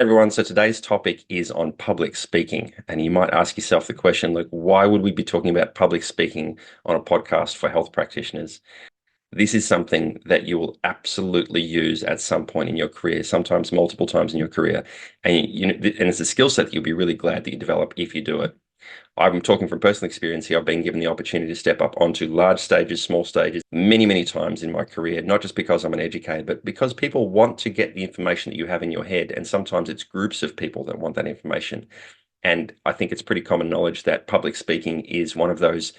Everyone, so today's topic is on public speaking. And you might ask yourself the question, like, why would we be talking about public speaking on a podcast for health practitioners? This is something that you will absolutely use at some point in your career, sometimes multiple times in your career. And it's a skill set that you'll be really glad that you develop if you do it. I'm talking from personal experience here. I've been given the opportunity to step up onto large stages, small stages, many, many times in my career, not just because I'm an educator, but because people want to get the information that you have in your head. And sometimes it's groups of people that want that information. And I think it's pretty common knowledge that public speaking is one of those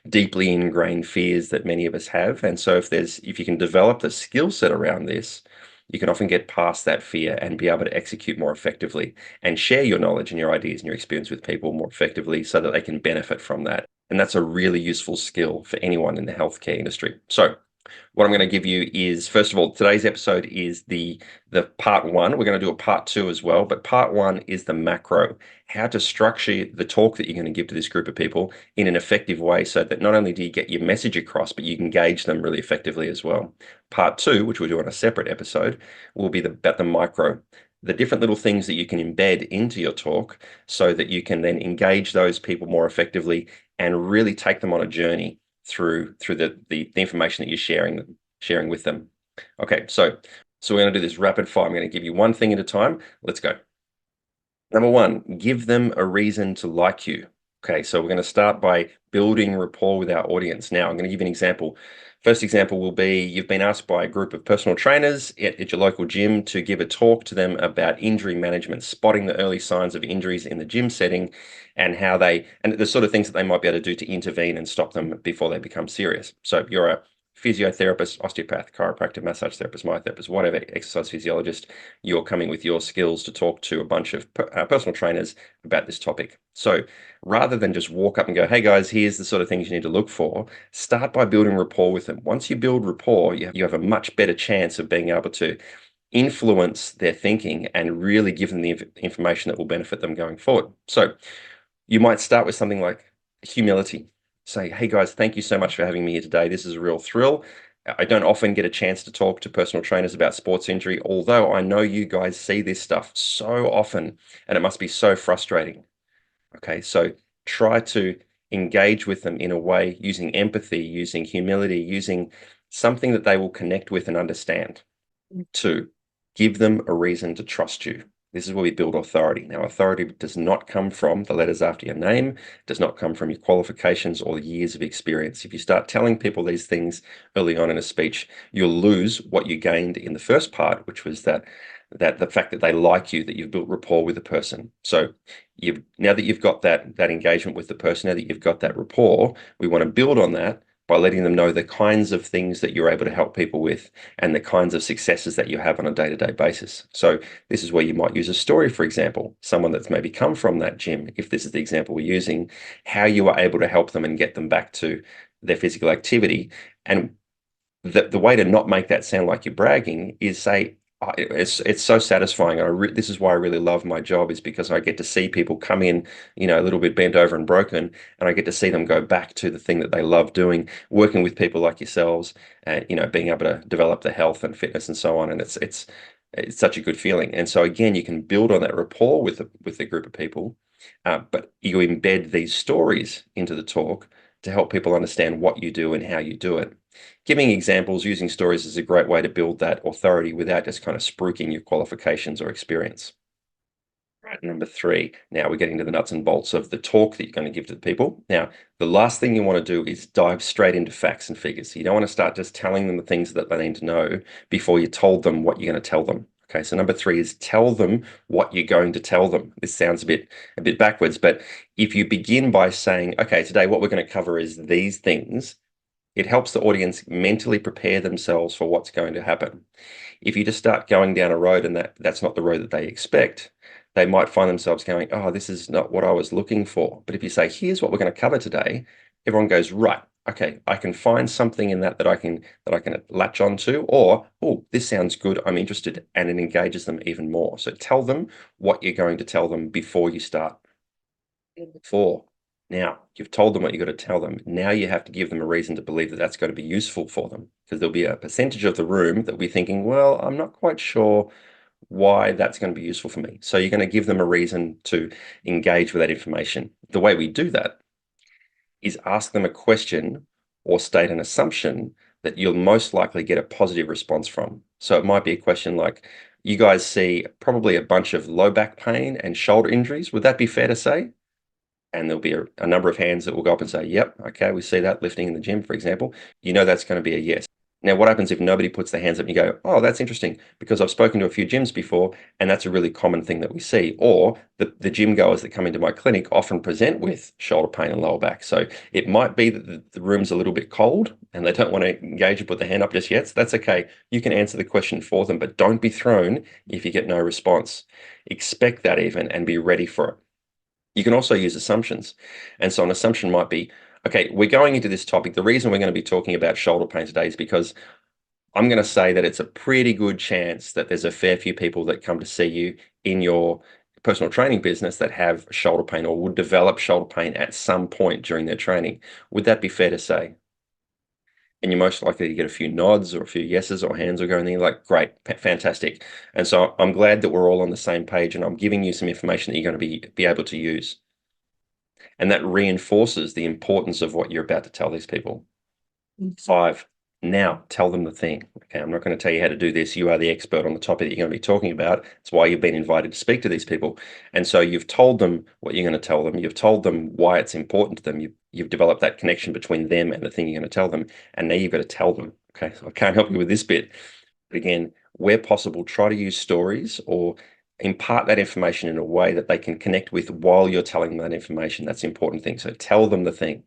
deeply ingrained fears that many of us have. And so if you can develop the skill set around this, you can often get past that fear and be able to execute more effectively and share your knowledge and your ideas and your experience with people more effectively so that they can benefit from that. And that's a really useful skill for anyone in the healthcare industry. So what I'm going to give you is, first of all, today's episode is the part one. We're going to do a part two as well, but part one is the macro, how to structure the talk that you're going to give to this group of people in an effective way so that not only do you get your message across, but you can engage them really effectively as well. Part two, which we'll do on a separate episode, will be about the micro, the different little things that you can embed into your talk so that you can then engage those people more effectively and really take them on a journey through the information that you're sharing with them. Okay, so we're going to do this rapid fire. I'm going to give you one thing at a time. Let's go. Number one, give them a reason to like you. Okay, so we're going to start by building rapport with our audience. Now, I'm going to give you an example. First example will be you've been asked by a group of personal trainers at your local gym to give a talk to them about injury management, spotting the early signs of injuries in the gym setting and the sort of things that they might be able to do to intervene and stop them before they become serious. So you're a physiotherapist, osteopath, chiropractor, massage therapist, myotherapist, whatever, exercise physiologist, you're coming with your skills to talk to a bunch of personal trainers about this topic. So rather than just walk up and go, hey guys, here's the sort of things you need to look for, start by building rapport with them. Once you build rapport, you have a much better chance of being able to influence their thinking and really give them the information that will benefit them going forward. So you might start with something like humility. Say, hey guys, thank you so much for having me here today. This is a real thrill. I don't often get a chance to talk to personal trainers about sports injury, although I know you guys see this stuff so often and it must be so frustrating. Okay, so try to engage with them in a way using empathy, using humility, using something that they will connect with and understand. Two, give them a reason to trust you. This is where we build authority. Now, authority does not come from the letters after your name, does not come from your qualifications or years of experience. If you start telling people these things early on in a speech, you'll lose what you gained in the first part, which was that the fact that they like you, that you've built rapport with the person. So now that you've got that engagement with the person, now that you've got that rapport, we want to build on that by letting them know the kinds of things that you're able to help people with and the kinds of successes that you have on a day-to-day basis. So this is where you might use a story, for example, someone that's maybe come from that gym, if this is the example we're using, how you are able to help them and get them back to their physical activity. And the way to not make that sound like you're bragging is say, it's so satisfying. This is why I really love my job, is because I get to see people come in, a little bit bent over and broken, and I get to see them go back to the thing that they love doing, working with people like yourselves, and being able to develop the health and fitness and so on. And it's such a good feeling. And so again, you can build on that rapport with the group of people, but you embed these stories into the talk to help people understand what you do and how you do it. Giving examples, using stories is a great way to build that authority without just kind of spruiking your qualifications or experience. Right, number three, now we're getting to the nuts and bolts of the talk that you're going to give to the people. Now, the last thing you want to do is dive straight into facts and figures. You don't want to start just telling them the things that they need to know before you told them what you're going to tell them. Okay, so number three is tell them what you're going to tell them. This sounds a bit backwards, but if you begin by saying, okay, today what we're going to cover is these things, it helps the audience mentally prepare themselves for what's going to happen. If you just start going down a road and that's not the road that they expect, they might find themselves going, oh, this is not what I was looking for. But if you say, here's what we're going to cover today, everyone goes, right, okay, I can find something in that I can latch onto, or, oh, this sounds good, I'm interested, and it engages them even more. So tell them what you're going to tell them before you start. Four. Now, you've told them what you've got to tell them. Now you have to give them a reason to believe that that's going to be useful for them, because there'll be a percentage of the room that will be thinking, well, I'm not quite sure why that's going to be useful for me. So you're going to give them a reason to engage with that information. The way we do that is ask them a question or state an assumption that you'll most likely get a positive response from. So it might be a question like, you guys see probably a bunch of low back pain and shoulder injuries. Would that be fair to say? And there'll be a number of hands that will go up and say, yep, okay, we see that lifting in the gym, for example. You know that's going to be a yes. Now, what happens if nobody puts their hands up and you go, oh, that's interesting, because I've spoken to a few gyms before, and that's a really common thing that we see. Or the gym goers that come into my clinic often present with shoulder pain and lower back. So it might be that the room's a little bit cold and they don't want to engage and put their hand up just yet. So that's okay. You can answer the question for them, but don't be thrown if you get no response. Expect that even and be ready for it. You can also use assumptions. And so an assumption might be, okay, we're going into this topic. The reason we're going to be talking about shoulder pain today is because I'm going to say that it's a pretty good chance that there's a fair few people that come to see you in your personal training business that have shoulder pain or would develop shoulder pain at some point during their training. Would that be fair to say? And you're most likely to get a few nods or a few yeses or hands or going there like, great, fantastic. And so I'm glad that we're all on the same page and I'm giving you some information that you're going to be able to use. And that reinforces the importance of what you're about to tell these people. 5, now tell them the thing. Okay, I'm not going to tell you how to do this. You are the expert on the topic that you're going to be talking about. It's why you've been invited to speak to these people. And so you've told them what you're going to tell them. You've told them why it's important to them. You've developed that connection between them and the thing you're going to tell them. And now you've got to tell them. Okay, so I can't help you with this bit. But again, where possible, try to use stories or impart that information in a way that they can connect with while you're telling them that information. That's the important thing. So tell them the thing.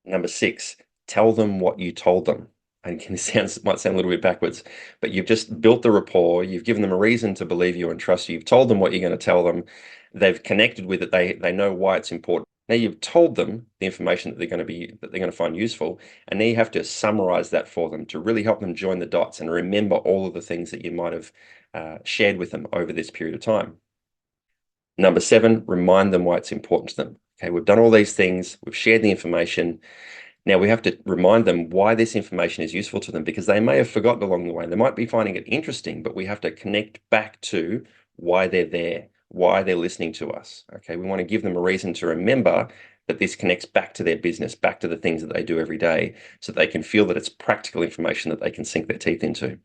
Number 6, tell them what you told them. And it might sound a little bit backwards, but you've just built the rapport. You've given them a reason to believe you and trust you. You've told them what you're going to tell them. They've connected with it. They know why it's important. Now you've told them the information that they're going to find useful, and now you have to summarize that for them to really help them join the dots and remember all of the things that you might have shared with them over this period of time. Number 7, remind them why it's important to them. Okay, we've done all these things. We've shared the information. Now we have to remind them why this information is useful to them because they may have forgotten along the way. They might be finding it interesting, but we have to connect back to why they're there, why they're listening to us. Okay, we want to give them a reason to remember that this connects back to their business, back to the things that they do every day, so they can feel that it's practical information that they can sink their teeth into.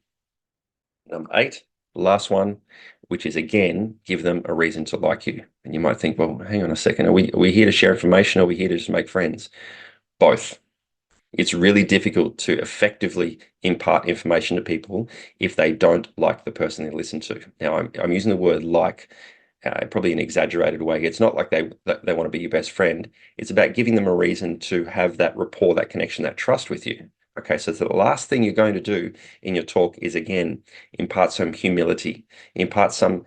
Number 8, the last one, which is again, give them a reason to like you. And you might think, well, hang on a second, are we here to share information or are we here to just make friends? Both. It's really difficult to effectively impart information to people if they don't like the person they listen to. Now, I'm using the word like probably in an exaggerated way. It's not like they want to be your best friend. It's about giving them a reason to have that rapport, that connection, that trust with you. Okay, so the last thing you're going to do in your talk is, again, impart some humility, impart some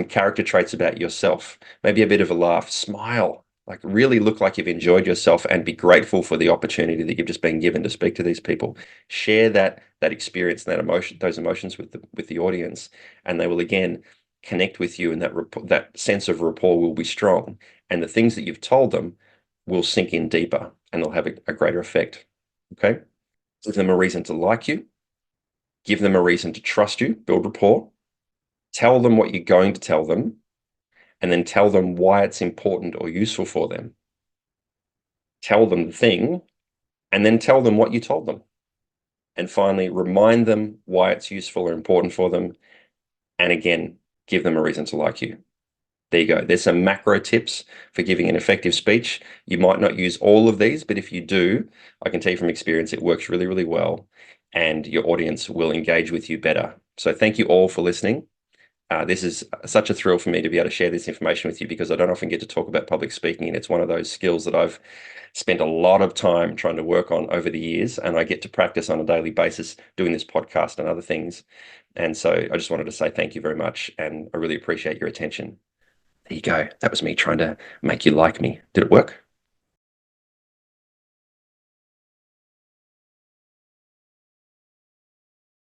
character traits about yourself, maybe a bit of a laugh, smile, like really look like you've enjoyed yourself and be grateful for the opportunity that you've just been given to speak to these people. Share that experience and that emotion, those emotions with the audience, and they will again connect with you, and that sense of rapport will be strong. And the things that you've told them will sink in deeper, and they'll have a greater effect. Okay, give them a reason to like you, give them a reason to trust you, build rapport, tell them what you're going to tell them, and then tell them why it's important or useful for them. Tell them the thing, and then tell them what you told them. And finally, remind them why it's useful or important for them. And again, give them a reason to like you. There you go. There's some macro tips for giving an effective speech. You might not use all of these, but if you do, I can tell you from experience, it works really, really well, and your audience will engage with you better. So thank you all for listening. This is such a thrill for me to be able to share this information with you because I don't often get to talk about public speaking, and it's one of those skills that I've spent a lot of time trying to work on over the years, and I get to practice on a daily basis doing this podcast and other things. And so I just wanted to say thank you very much, and I really appreciate your attention. There you go. That was me trying to make you like me. Did it work?